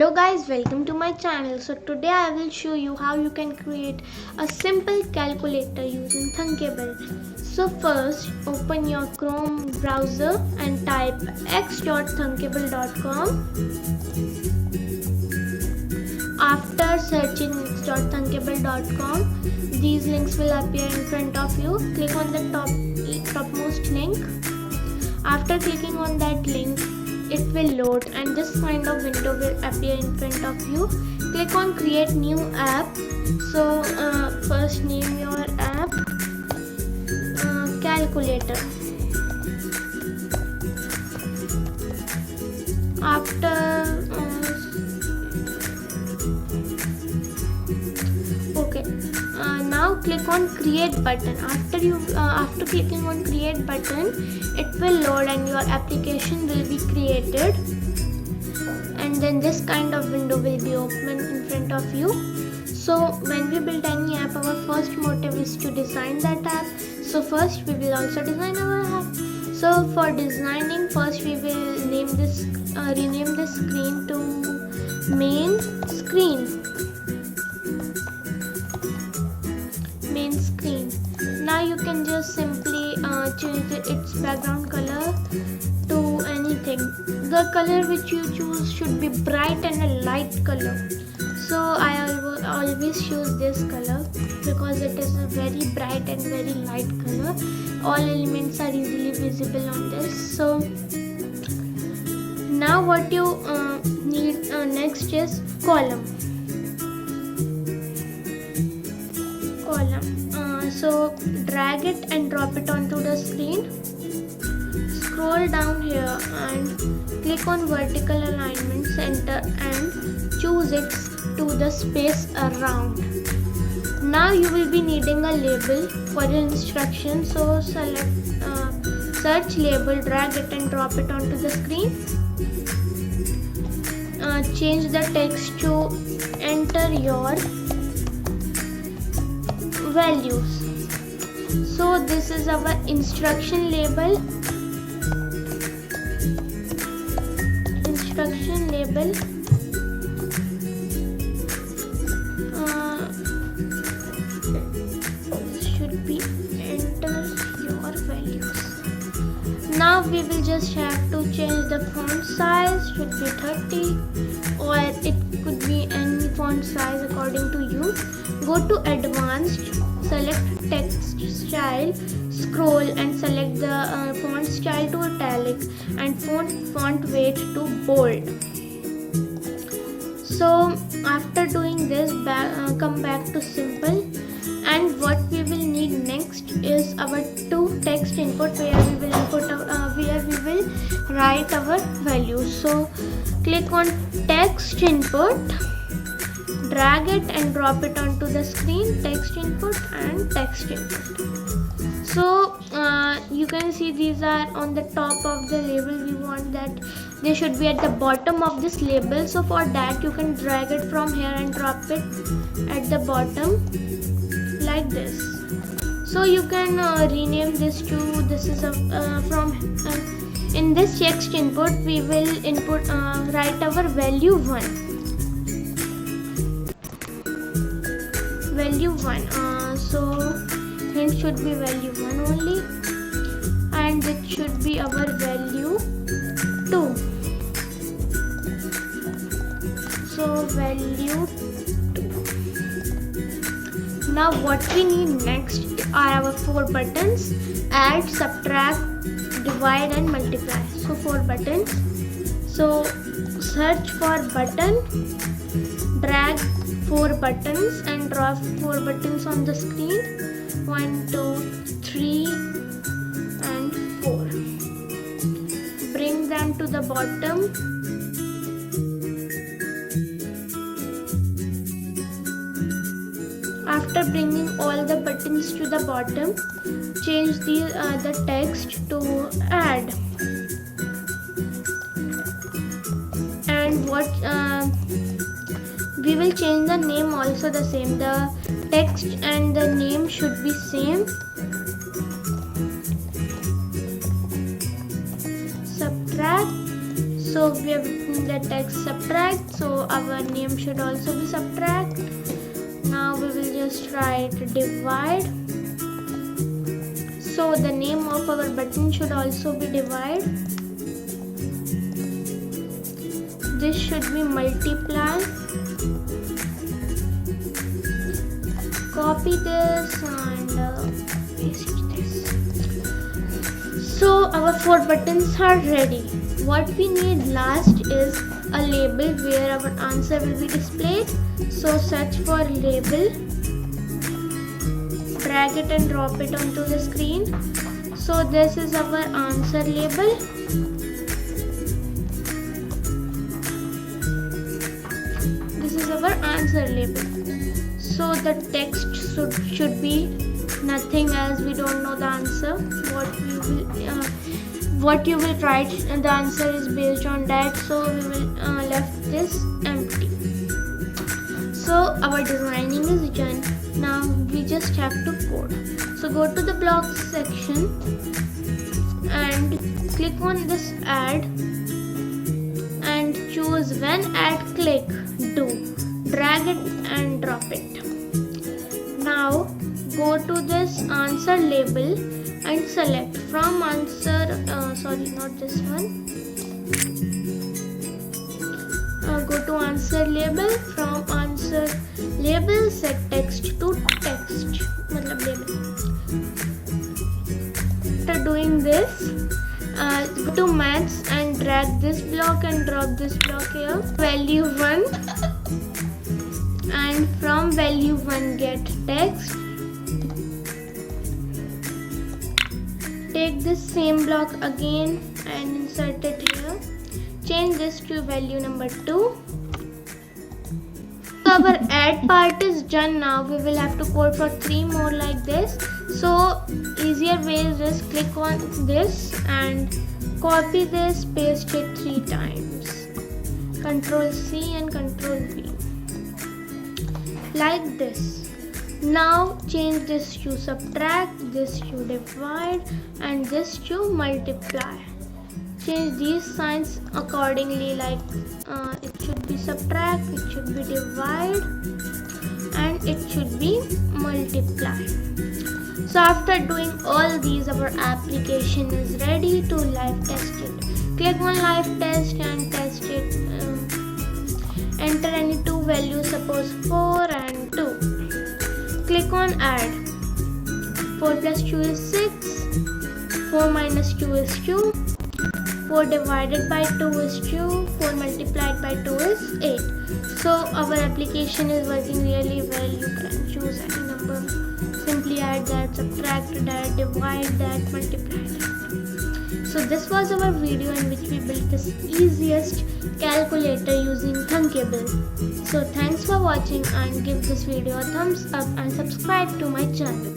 Hello guys, welcome to my channel. So today I will show you how you can create a simple calculator using Thunkable. So first open your Chrome browser and type x.thunkable.com. After searching x.thunkable.com, these links will appear in front of you. Click on the topmost link. After clicking on that link, it will load and this kind of window will appear in front of you. Click on create new app. So first name your app calculator. After now click on create button. After clicking on create button, it will load and your application will be created, and then this kind of window will be open in front of you. So when we build any app, our first motive is to design that app. So first we will also design our app. So for designing, first we will rename this screen to main screen. Now you can just simply change its background color to anything. The color which you choose should be bright and a light color. So I always choose this color because it is a very bright and very light color. All elements are easily visible on this. So now what you need next is column. So drag it and drop it onto the screen. Scroll down here and click on vertical alignment center and choose it to the space around. Now you will be needing a label for your instruction. So select search label, drag it and drop it onto the screen. Change the text to enter your values. So this is our instruction label. Should be enter your values. Now we will just have to change the font size. Should be 30 or it could be any font size according to you. Go to advanced, select text style, scroll and select the font style to italic and font weight to bold. So after doing this, come back to simple, and what we will need next is our two text input where we will write our values. So click on text input, drag it and drop it onto the screen, text input and text input. So you can see these are on the top of the label. We want that they should be at the bottom of this label. So for that you can drag it from here and drop it at the bottom like this. So you can rename this to, this is a in this text input we will write our value 1. So it should be value 1 only, and it should be our value 2. So value 2. Now what we need next are our 4 buttons: add, subtract, divide and multiply. So 4 buttons. So search for button, drag 4 buttons and draw 4 buttons on the screen. 1, 2, 3 and 4. Bring them to the bottom. After bringing all the buttons to the bottom, change the text to add. And we will change the name also the same. The text and the name should be same. Subtract. So So we have written the text subtract, so our name should also be subtract. Now we will just write divide. So the name of our button should also be divide. This should be multiply. Copy this and paste this. So our 4 buttons are ready. What we need last is a label where our answer will be displayed. So search for label, drag it and drop it onto the screen. So this is our answer label. This is our answer label. So the text should be nothing, as we don't know the answer. What you will write, the answer is based on that, so we will left this empty. So our designing is done. Now we just have to code. So go to the blocks section and click on this add and choose when add click do. Drag it and drop it. Now go to this answer label and select from answer, not this one. Go to answer label, from answer label set text to text, label. After doing this, go to maths and drag this block and drop this block here. Value 1 and from value 1 get text. Take this same block again and insert it here. Change this to value number 2. Our add part is done. Now we will have to code for 3 more like this. So easier way is just click on this and copy this, paste it 3 times. Ctrl C and Ctrl V. Like this. Now change this to subtract, this to divide and this to multiply. Change these signs accordingly, like it should be subtract, it should be divide and it should be multiply. So after doing all these, our application is ready to live test it. Click on live test and test it. Enter any 2 values, suppose 4 and 2. Click on add. 4 plus 2 is 6. 4 minus 2 is 2. 4 divided by 2 is 2. 4 multiplied by 2 is 8. So our application is working really well. You can choose any number. Simply add that, subtract that, divide that, multiply that. So this was our video in which we built this easiest calculator using Thunkable. So thanks for watching and give this video a thumbs up and subscribe to my channel.